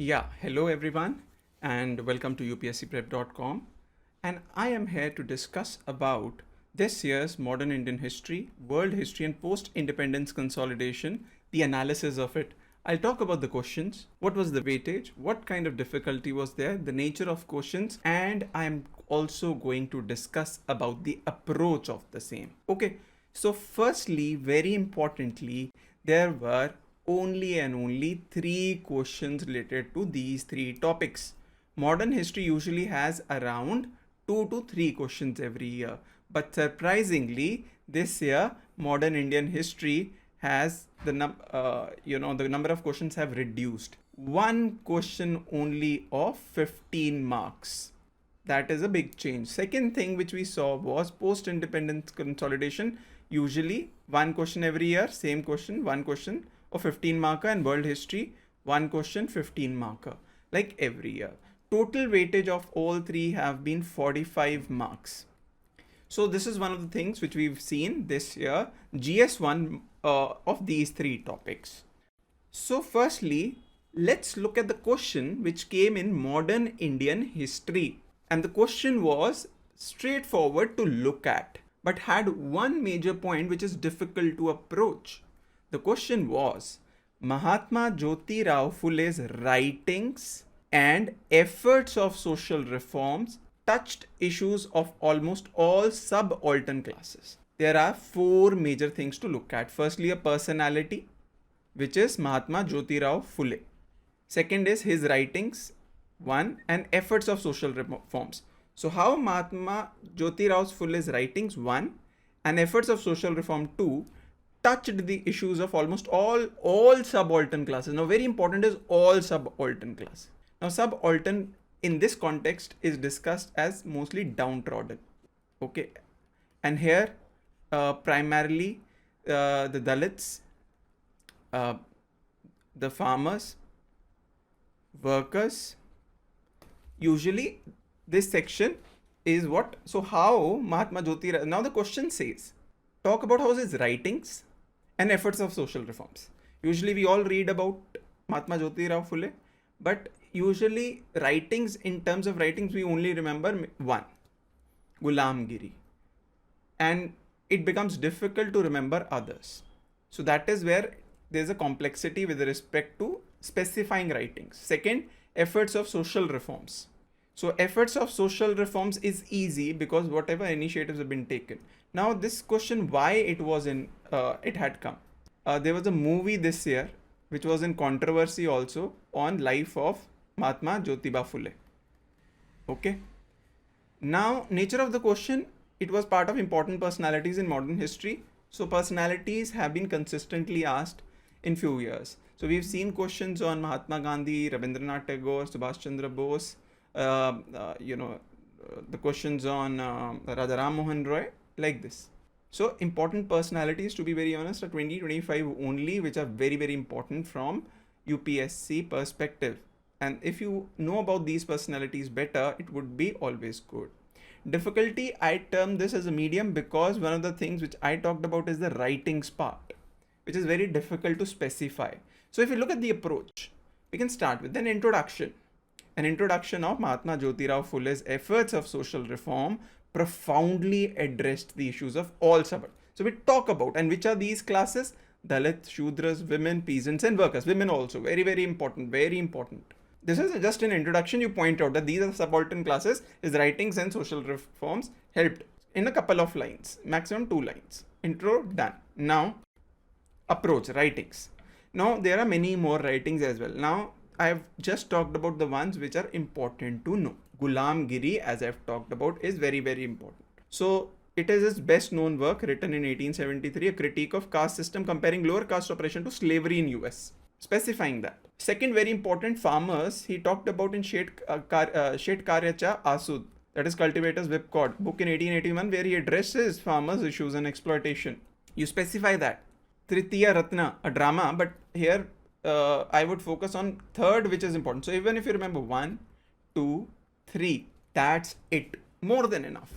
Yeah, hello everyone and welcome to UPSCprep.com, and I am here to discuss about this year's modern Indian history, world history and post-independence consolidation, the analysis of it. I'll talk about the questions, what was the weightage, what kind of difficulty was there, the nature of questions, and I'm also going to discuss about the approach of the same. Okay, so firstly, very importantly, there were only and only 3 questions related to these 3 topics. Modern history usually has around 2 to 3 questions every year, but surprisingly, this year modern Indian history has the number of questions have reduced. 1 question only of 15 marks. That is a big change. Second thing which we saw was post-independence consolidation. Usually 1 question every year, same question, 1 question of 15 marker, and world history 1 question 15 marker, like every year. Total weightage of all 3 have been 45 marks. So this is one of the things which we've seen this year, GS1 of these 3 topics. So firstly, let's look at the question which came in modern Indian history. And the question was straightforward to look at, but had one major point which is difficult to approach. The question was Mahatma Jyotirao Phule's writings and efforts of social reforms touched issues of almost all subaltern classes. There are 4 major things to look at. Firstly, a personality, which is Mahatma Jyotirao Phule. Second is his writings, 1, and efforts of social reforms. So how Mahatma Jyotirao Phule's writings, 1, and efforts of social reform, 2, touched the issues of almost all subaltern classes. Now very important is all subaltern class. Now subaltern in this context is discussed as mostly downtrodden. Okay, and here primarily the Dalits, the farmers, workers. Usually this section is what, so how Mahatma Jyotirao, now the question says, talk about how his writings and efforts of social reforms. Usually we all read about Mahatma Jyotirao Phule, but usually writings, in terms of writings, we only remember 1, Gulamgiri, and it becomes difficult to remember others. So that is where there's a complexity with respect to specifying writings. Second, efforts of social reforms. So efforts of social reforms is easy because whatever initiatives have been taken. Now this question, why it was in, it had come. There was a movie this year which was in controversy also on life of Mahatma Jyotiba Phule. Okay. Now nature of the question, it was part of important personalities in modern history. So personalities have been consistently asked in few years. So we've seen questions on Mahatma Gandhi, Rabindranath Tagore, Subhash Chandra Bose, the questions on Raja Ram Mohan Roy, like this. So important personalities, to be very honest, are 2025 only, which are very, very important from UPSC perspective. And if you know about these personalities better, it would be always good. Difficulty, I term this as a medium because one of the things which I talked about is the writings part, which is very difficult to specify. So if you look at the approach, we can start with an introduction. An introduction of Mahatma Jyotirao Phule's efforts of social reform profoundly addressed the issues of all suburbs. So we talk about, and which are these classes? Dalits, Shudras, women, peasants and workers. Women also, very, very important, very important. This is just an introduction. You point out that these are subaltern classes. His writings and social reforms helped in a couple of lines, maximum 2 lines. Intro, done. Now, approach, writings. Now, there are many more writings as well. Now, I have just talked about the ones which are important to know. Gulamgiri, as I've talked about, is very, very important. So it is his best known work, written in 1873, a critique of caste system comparing lower caste oppression to slavery in US, specifying that. Second, very important, farmers, he talked about in Shet Karyacha Asud, that is Cultivators Whipcord, book in 1881, where he addresses farmers' issues and exploitation. You specify that. Tritiya Ratna, a drama, but here I would focus on third, which is important. So even if you remember 1, 2, 3, that's it. More than enough.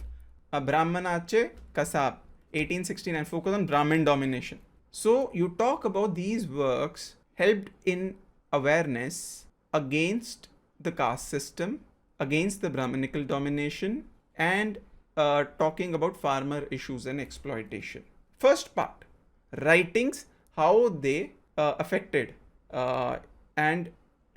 A Brahmanache Kasab, 1869, focus on Brahmin domination. So you talk about these works helped in awareness against the caste system, against the Brahminical domination, and talking about farmer issues and exploitation. First part, writings, how they affected and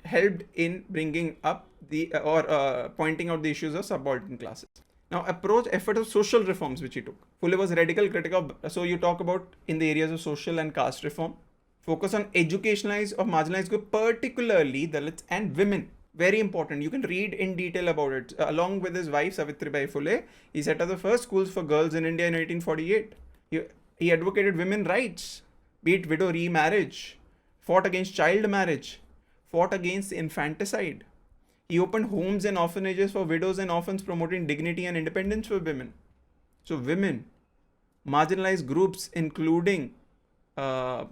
helped in bringing up the or pointing out the issues of subaltern classes. Now, approach effort of social reforms which he took. Phule was radical critic of, so you talk about in the areas of social and caste reform. Focus on educationalized or marginalized group, particularly Dalits and women. Very important. You can read in detail about it. Along with his wife Savitribai Phule, he set up the first schools for girls in India in 1848. He advocated women's rights, be it widow remarriage, fought against child marriage, fought against infanticide. He opened homes and orphanages for widows and orphans, promoting dignity and independence for women. So women, marginalized groups including the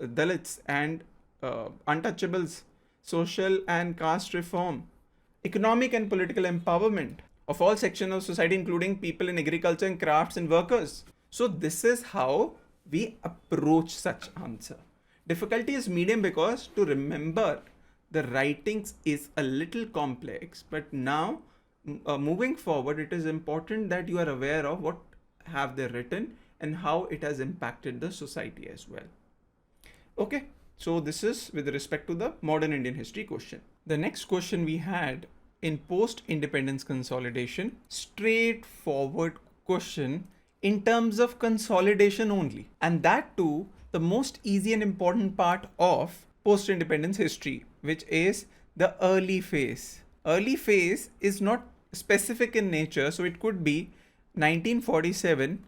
Dalits and untouchables, social and caste reform, economic and political empowerment of all sections of society, including people in agriculture and crafts and workers. So this is how we approach such answer. Difficulty is medium because to remember the writings is a little complex, but now moving forward, it is important that you are aware of what have they written and how it has impacted the society as well. Okay, so this is with respect to the modern Indian history question. The next question we had in post-independence consolidation, straightforward question in terms of consolidation only, and that too the most easy and important part of post-independence history, which is the early phase. Early phase is not specific in nature, so it could be 1947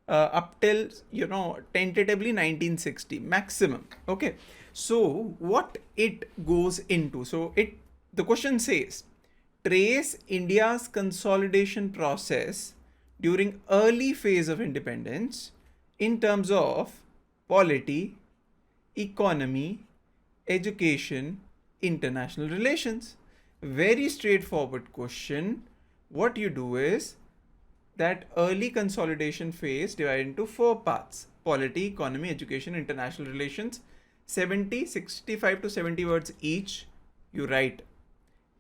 up till tentatively 1960 maximum. Okay, so what it goes into, so the question says trace India's consolidation process during early phase of independence in terms of polity, economy, education, international relations. Very straightforward question. What you do is that early consolidation phase divided into 4 parts: polity, economy, education, international relations. 65 to 70 words each you write.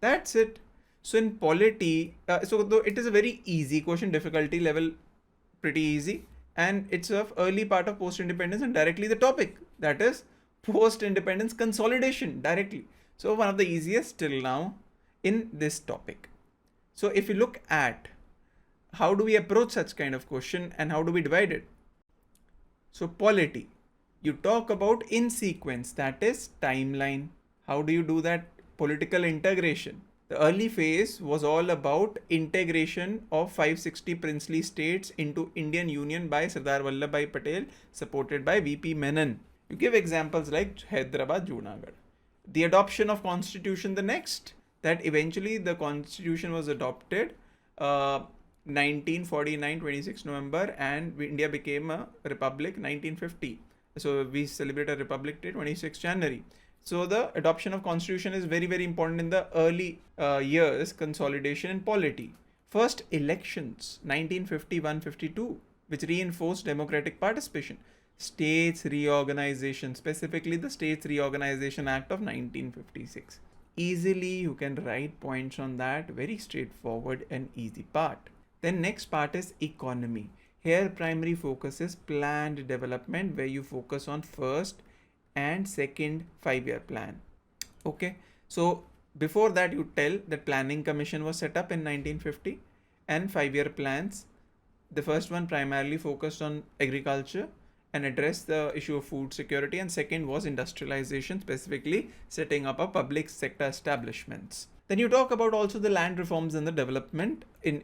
That's it. So in polity, so though it is a very easy question, difficulty level pretty easy, and it's of early part of post-independence and directly the topic, that is post-independence consolidation directly. So one of the easiest till now in this topic. So if you look at how do we approach such kind of question and how do we divide it? So polity, you talk about in sequence, that is timeline. How do you do that? Political integration. The early phase was all about integration of 560 princely states into Indian Union by Sardar Vallabhbhai Patel, supported by VP Menon. You give examples like Hyderabad, Junagadh. The adoption of constitution, the next, that eventually the constitution was adopted 1949, 26 November, and India became a republic 1950. So we celebrate a republic day 26 January. So the adoption of constitution is very, very important in the early years, consolidation and polity. First elections, 1951-52, which reinforced democratic participation. States reorganization, specifically the States Reorganization Act of 1956. Easily you can write points on that, very straightforward and easy part. Then next part is economy. Here primary focus is planned development, where you focus on first and second 5-year plan. Okay, so before that you tell that planning commission was set up in 1950 and 5-year plans. The first one primarily focused on agriculture and addressed the issue of food security, and second was industrialization, specifically setting up a public sector establishments. Then you talk about also the land reforms and the development in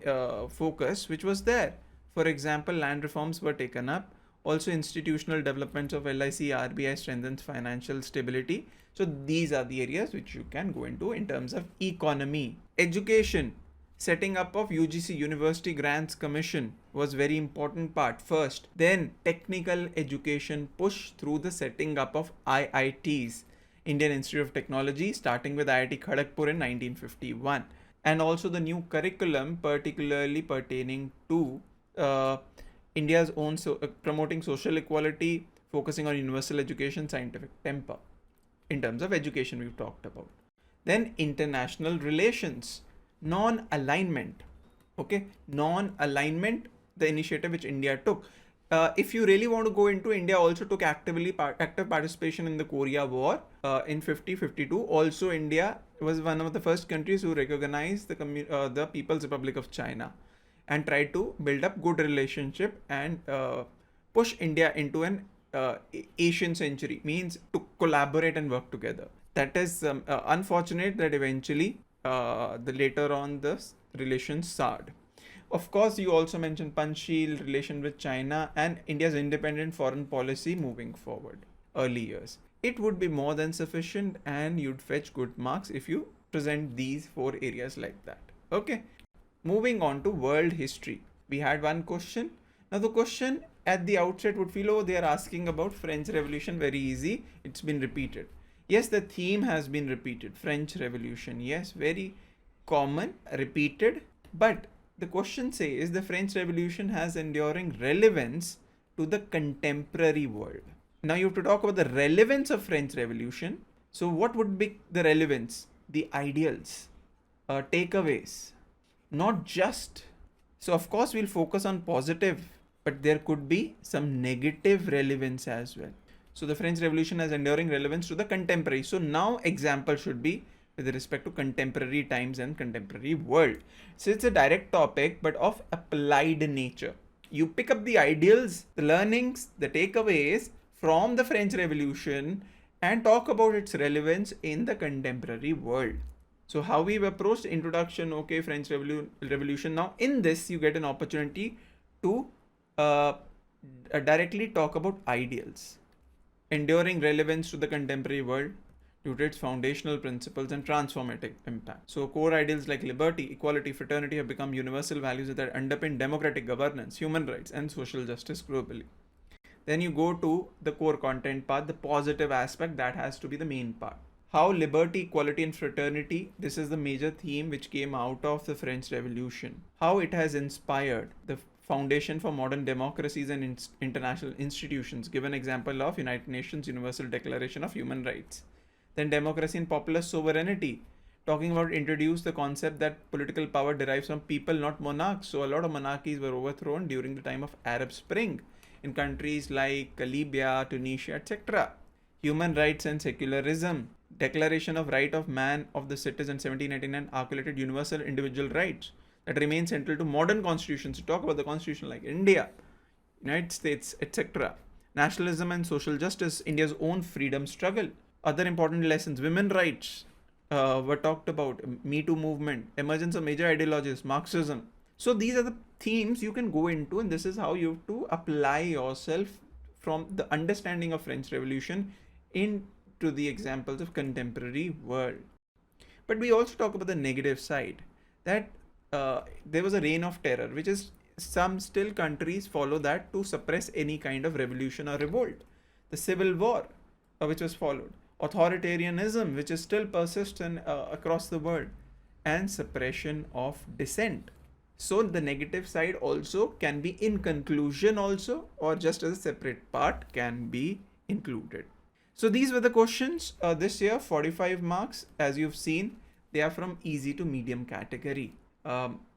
focus which was there. For example, land reforms were taken up. Also institutional developments of LIC, RBI strengthens financial stability. So these are the areas which you can go into in terms of economy. Education, setting up of UGC University Grants Commission was very important part first. Then technical education push through the setting up of IITs, Indian Institute of Technology, starting with IIT Kharagpur in 1951. And also the new curriculum, particularly pertaining to India's own promoting social equality, focusing on universal education, scientific temper. in terms of education we've talked about. Then international relations, non-alignment. Okay, non-alignment, the initiative which India took. If you really want to go into, India also took active participation in the Korea War in 50-52. Also, India was one of the first countries who recognized the People's Republic of China and tried to build up good relationship and push India into an Asian century, means to collaborate and work together. That is unfortunate that eventually the later on the relations soured. Of course, you also mentioned Panchsheel, relation with China, and India's independent foreign policy moving forward, early years. It would be more than sufficient and you'd fetch good marks if you present these 4 areas like that. Okay. Moving on to world history. We had one question. Now the question at the outset would feel, oh, they are asking about French Revolution, very easy. It's been repeated. Yes, the theme has been repeated. French Revolution. Yes, very common, repeated. But the question says the French Revolution has enduring relevance to the contemporary world. Now you have to talk about the relevance of French Revolution. So what would be the relevance? The ideals, takeaways, not just. So of course we'll focus on positive, but there could be some negative relevance as well. So the French Revolution has enduring relevance to the contemporary. So now example should be with respect to contemporary times and contemporary world. So it's a direct topic, but of applied nature. You pick up the ideals, the learnings, the takeaways from the French Revolution and talk about its relevance in the contemporary world. So how we've approached introduction, okay, French Revolution. Now in this, you get an opportunity to directly talk about ideals, enduring relevance to the contemporary world due to its foundational principles and transformative impact. So core ideals like liberty, equality, fraternity have become universal values that underpin democratic governance, human rights, and social justice globally. Then you go to the core content part, the positive aspect, that has to be the main part. How liberty, equality, and fraternity, this is the major theme which came out of the French Revolution. How it has inspired the foundation for modern democracies and international institutions. Give an example of United Nations Universal Declaration of Human Rights. Then democracy and popular sovereignty, talking about introduce the concept that political power derives from people, not monarchs. So a lot of monarchies were overthrown during the time of Arab Spring in countries like Libya, Tunisia, etc. Human rights and secularism, Declaration of Right of Man of the Citizen 1789 articulated universal individual rights that remain central to modern constitutions. To talk about the constitution like India, United States, etc. Nationalism and social justice, India's own freedom struggle. Other important lessons, women rights were talked about, Me Too movement, emergence of major ideologies, Marxism. So these are the themes you can go into, and this is how you have to apply yourself from the understanding of French Revolution into the examples of contemporary world. But we also talk about the negative side, that there was a reign of terror, which is some still countries follow that to suppress any kind of revolution or revolt. The civil war, which was followed, authoritarianism, which is still persistent across the world, and suppression of dissent. So the negative side also can be in conclusion also, or just as a separate part can be included. So these were the questions this year, 45 marks. As you've seen, they are from easy to medium category.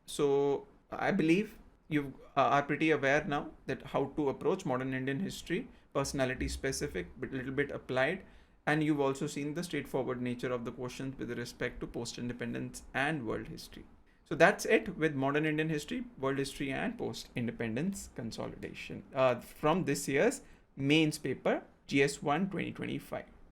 So I believe you are pretty aware now that how to approach modern Indian history, personality specific, but little bit applied. And you've also seen the straightforward nature of the questions with respect to post-independence and world history. So that's it with modern Indian history, world history, and post-independence consolidation from this year's mains paper, GS1 2025.